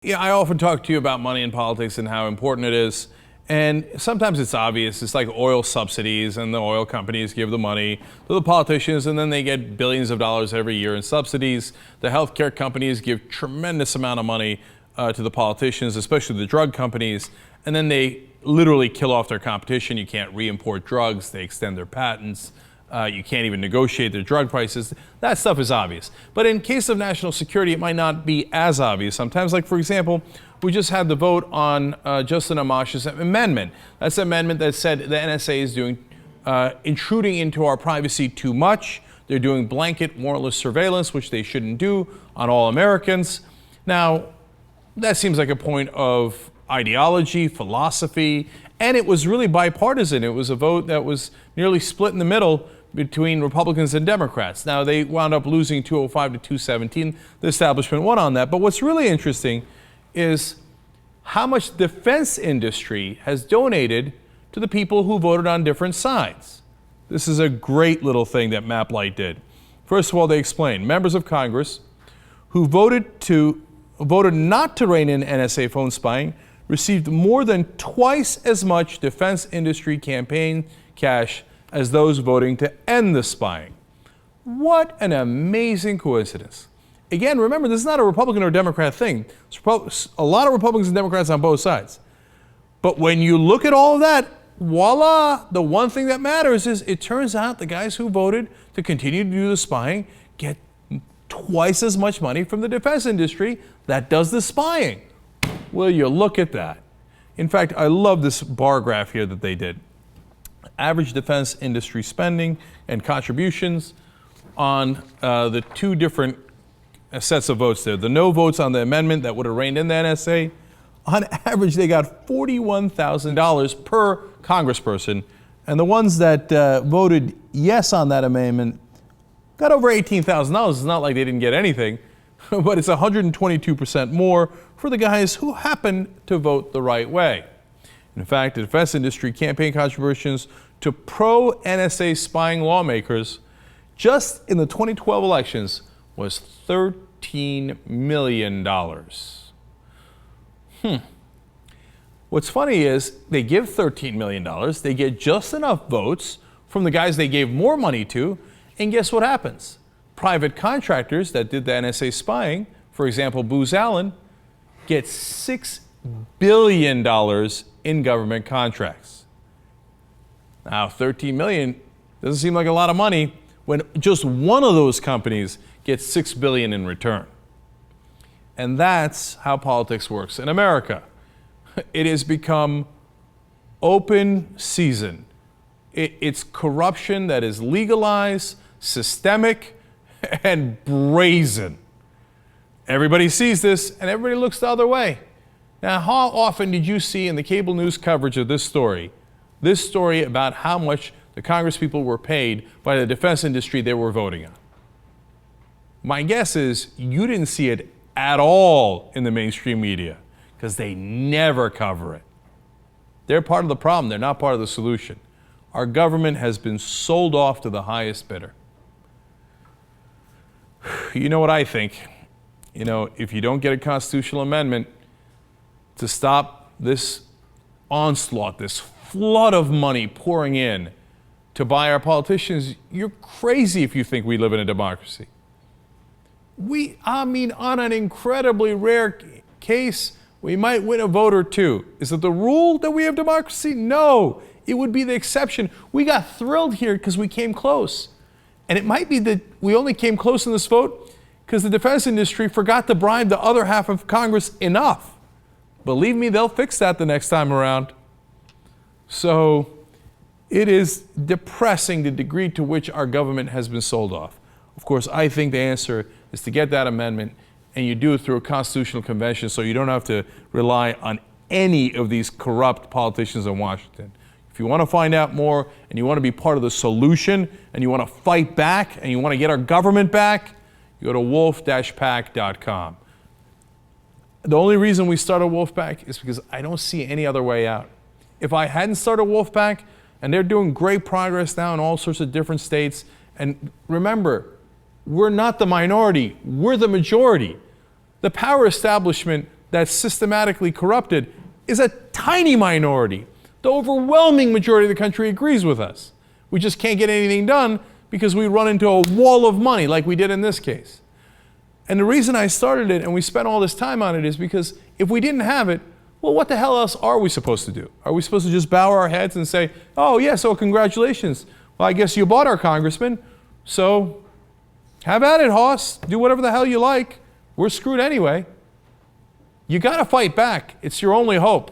Yeah, I often talk to you about money in politics and how important it is. And sometimes it's obvious. It's like oil subsidies, and the oil companies give the money to the politicians, and then they get billions of dollars every year in subsidies. The healthcare companies give tremendous amount of money to the politicians, especially the drug companies, and then they literally kill off their competition. You can't re-import drugs. They extend their patents. You can't even negotiate their drug prices. That stuff is obvious. But in case of national security, it might not be as obvious sometimes. Like, for example, we just had the vote on Justin Amash's amendment. That's an amendment that said the NSA is doing intruding into our privacy too much. They're doing blanket warrantless surveillance, which they shouldn't do on all Americans. Now, that seems like a point of ideology, philosophy, and it was really bipartisan. It was a vote that was nearly split in the middle between Republicans and Democrats. Now, they wound up losing 205 to 217. The establishment won on that. But what's really interesting is how much the defense industry has donated to the people who voted on different sides. This is a great little thing that MapLight did. First of all, they explained members of Congress who voted not to rein in NSA phone spying received more than twice as much defense industry campaign cash as those voting to end the spying. What an amazing coincidence. Again, remember, this is not a Republican or Democrat thing. There's a lot of Republicans and Democrats on both sides. But when you look at all of that, voila, the one thing that matters is it turns out the guys who voted to continue to do the spying get twice as much money from the defense industry that does the spying. Will you look at that? In fact, I love this bar graph here that they did. Average defense industry spending and contributions on the two different sets of votes there. The no votes on the amendment that would have reined in the NSA, on average they got $41,000 per congressperson, and the ones that voted yes on that amendment got over $18,000. It's not like they didn't get anything, but it's 122% more for the guys who happen to vote the right way. In fact, the defense industry campaign contributions to pro-NSA spying lawmakers just in the 2012 elections was $13 million. What's funny is they give $13 million, they get just enough votes from the guys they gave more money to, and guess what happens? Private contractors that did the NSA spying, for example, Booz Allen, get $6 billion in government contracts. Now, $13 million doesn't seem like a lot of money when just one of those companies gets $6 billion in return. And that's how politics works in America. It has become open season. It's corruption that is legalized, systemic, and brazen. Everybody sees this, and everybody looks the other way. Now, how often did you see in the cable news coverage of this story about how much the congresspeople were paid by the defense industry they were voting on? My guess is you didn't see it at all in the mainstream media because they never cover it. They're part of the problem. They're not part of the solution. Our government has been sold off to the highest bidder. You know what I think? You know, if you don't get a constitutional amendment to stop this onslaught, this flood of money pouring in to buy our politicians, you're crazy if you think we live in a democracy. On an incredibly rare case, we might win a vote or two. Is it the rule that we have democracy? No, it would be the exception. We got thrilled here because we came close. And it might be that we only came close in this vote because the defense industry forgot to bribe the other half of Congress enough. Believe me, they'll fix that the next time around. So it is depressing the degree to which our government has been sold off. Of course, I think the answer is to get that amendment, and you do it through a constitutional convention so you don't have to rely on any of these corrupt politicians in Washington. If you want to find out more and you want to be part of the solution and you want to fight back and you want to get our government back, you go to wolf-pac.com. The only reason we started Wolfpack is because I don't see any other way out. If I hadn't started Wolfpack, and they're doing great progress now in all sorts of different states, and remember, we're not the minority, we're the majority. The power establishment that's systematically corrupted is a tiny minority. The overwhelming majority of the country agrees with us. We just can't get anything done because we run into a wall of money like we did in this case. And the reason I started it and we spent all this time on it is because if we didn't have it, well, what the hell else are we supposed to do? Are we supposed to just bow our heads and say, oh, yeah, so congratulations. Well, I guess you bought our congressman, so have at it, Hoss. Do whatever the hell you like. We're screwed anyway. You got to fight back. It's your only hope.